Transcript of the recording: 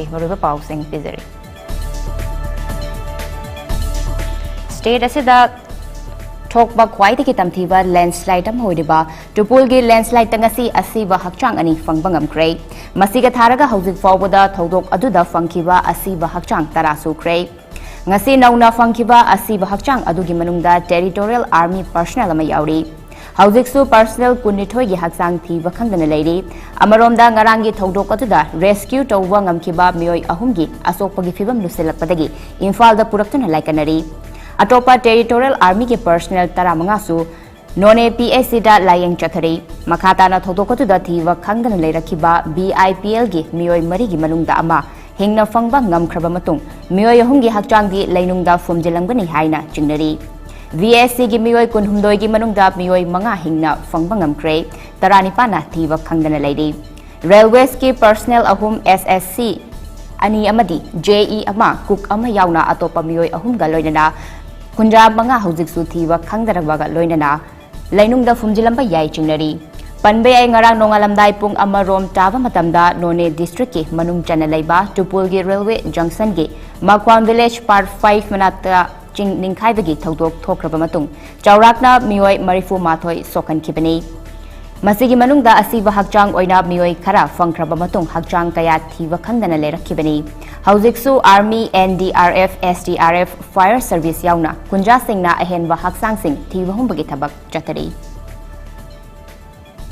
मरुब पाउसिंग पिजरी state असिदा थोकबा ख्वाइदगी तमथीबा landslide अम होइदिबा टुपुल गी landslide तंगसी असीबा हक्चांग अनि फंगबा ngamkre मसिगा थारगा हौजिक फावबदा थौदोक अदुदा फंगखिबा असीबा हक्चांग तरा सुख्रे ngasi nauna fangkiba asiba hakchang adugi manungda territorial army personnel ama yauri haujiksu personnel kunithoi gi hakchang thiba khangdana leiri amaromda ngarangi thodok atuda rescue tawwa ngamkiba mioi ahumgi asokpagi fibam luselakpadagi imphal da puraktuna laikanari atopa territorial army gi personnel taramanga su none PSC da layeng chathari makhata na thodok atuda thiba khangdana leirakiba BIPL gi mioi mari gi manungda ama Hingna फंगबा ngamkraba matung mioi ahumgi hakchangdi leinungda fumjelangbani haina chingnari VSC gi mioi kunhumdoi gi manungda mioi manga hingna fangba ngamkre tarani pana thiba khangdana leiri railways ki personnel ahum SSC ani amadi JE ama cook ama yauna atopa mioi ahumga loinana kunja manga hojik su thiba khangdarabaga loinana leinungda fumjelamba yai chingnari Panbe ay ngarang nongalamday pung amarom tava matamda none district ki manung chana laiba Tupul gi railway junction gi Makwan village part 5 manata ching ningkhai bagi thodok thokraba matung chaurakna mioi marifu mathoi sokan khibani masigi manungda asiba hakchang oina mioi khara fangkraba matung hakchang kaya thiba khangdana leirakhibani haujiksu army NDRF SDRF fire service yauna kunja singna ahenwa haksang sing thiba humbagi thabak chatari